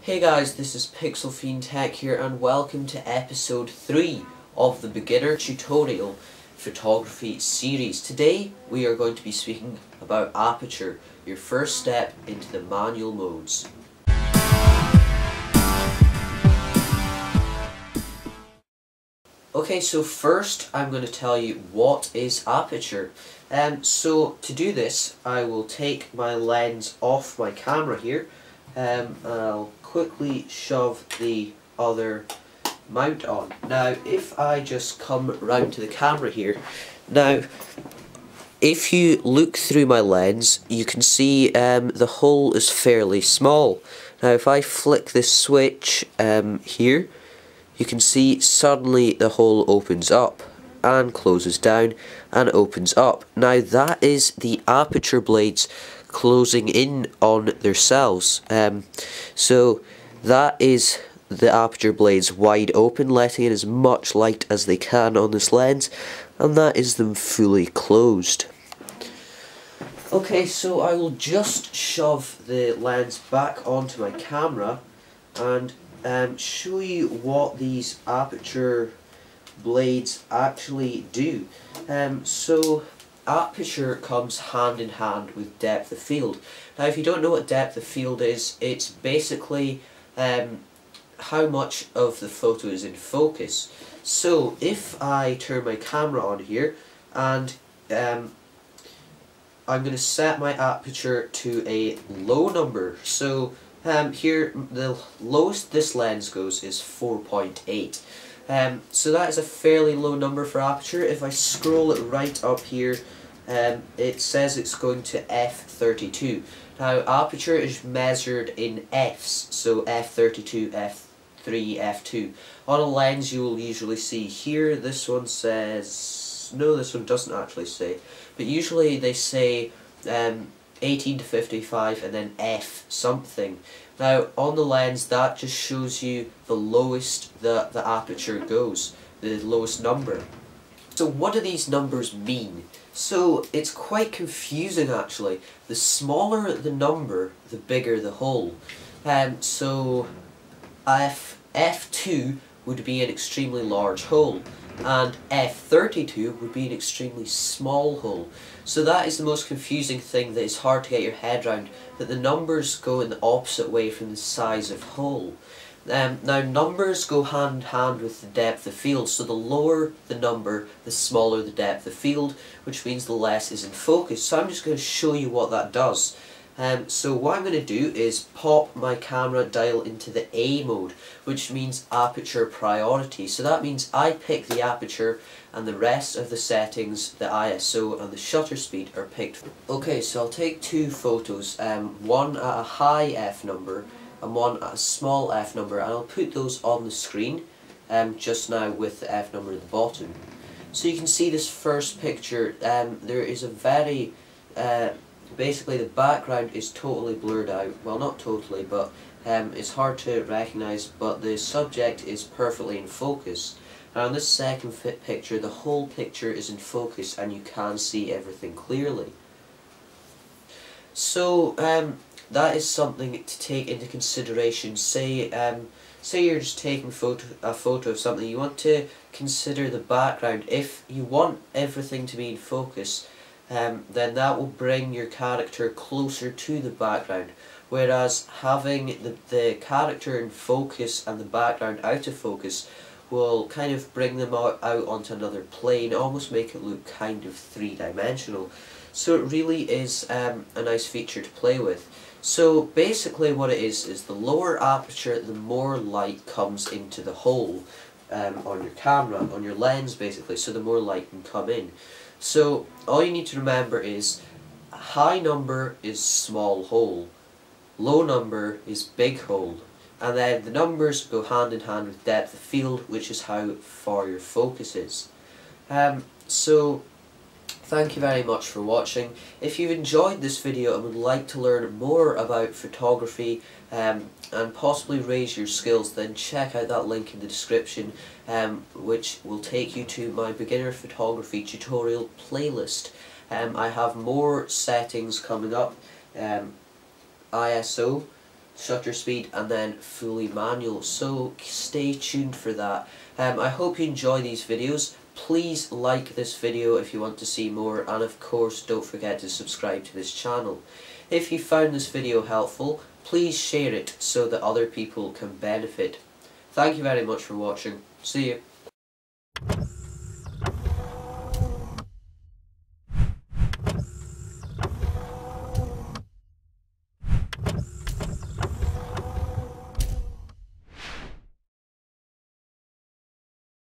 Hey guys, this is Pixel Fiend Tech here and welcome to episode 3 of the beginner tutorial photography series. Today we are going to be speaking about Aperture, your first step into the manual modes. Okay, so first I'm going to tell you what is Aperture. So to do this I will take my lens off my camera here. I'll quickly shove the other mount on. Now if I just come round to the camera here, now if you look through my lens you can see the hole is fairly small. Now if I flick this switch here, you can see suddenly the hole opens up and closes down and opens up. Now that is the aperture blades closing in on themselves. So that is the aperture blades wide open, letting in as much light as they can on this lens, and that is them fully closed. Okay, so I will just shove the lens back onto my camera and show you what these aperture blades actually do. So aperture comes hand in hand with depth of field. Now if you don't know what depth of field is, it's basically how much of the photo is in focus. So if I turn my camera on here and I'm going to set my aperture to a low number. So here the lowest this lens goes is 4.8. So that is a fairly low number for aperture. If I scroll it right up here, it says it's going to f32. Now aperture is measured in f's, so f32, f3, f2. On a lens you will usually see here, this one says, no, this one doesn't actually say, but usually they say 18 to 55 and then f something. Now on the lens that just shows you the lowest the aperture goes, the lowest number. So what do these numbers mean? So it's quite confusing actually. The smaller the number, the bigger the hole. So f2 would be an extremely large hole, and f32 would be an extremely small hole. So that is the most confusing thing, that is hard to get your head around, that the numbers go in the opposite way from the size of hole. Now numbers go hand in hand with the depth of field, so the lower the number, the smaller the depth of field, which means the less is in focus. So I'm just going to show you what that does. So what I'm going to do is pop my camera dial into the A mode, which means aperture priority. So that means I pick the aperture and the rest of the settings, the ISO and the shutter speed are picked. Okay, so I'll take two photos, one at a high f number and one at a small f number, and I'll put those on the screen just now with the f number at the bottom. So you can see this first picture, there is a very basically the background is totally blurred out. Well, not totally, but it's hard to recognise, but the subject is perfectly in focus. Now in this second picture, the whole picture is in focus and you can see everything clearly. So that is something to take into consideration. Say you're just taking a photo of something, you want to consider the background. If you want everything to be in focus, then that will bring your character closer to the background, whereas having the character in focus and the background out of focus will kind of bring them out onto another plane, almost make it look kind of three-dimensional. So it really is a nice feature to play with. So basically what it is the lower aperture, the more light comes into the hole on your camera, on your lens basically, so the more light can come in. So all you need to remember is high number is small hole, low number is big hole, and then the numbers go hand in hand with depth of field, which is how far your focus is. So thank you very much for watching. If you've enjoyed this video and would like to learn more about photography and possibly raise your skills, then check out that link in the description, which will take you to my beginner photography tutorial playlist. I have more settings coming up, ISO, shutter speed, and then fully manual, so stay tuned for that. I hope you enjoy these videos. Please like this video if you want to see more, and of course don't forget to subscribe to this channel. If you found this video helpful, please share it so that other people can benefit. Thank you very much for watching. See you.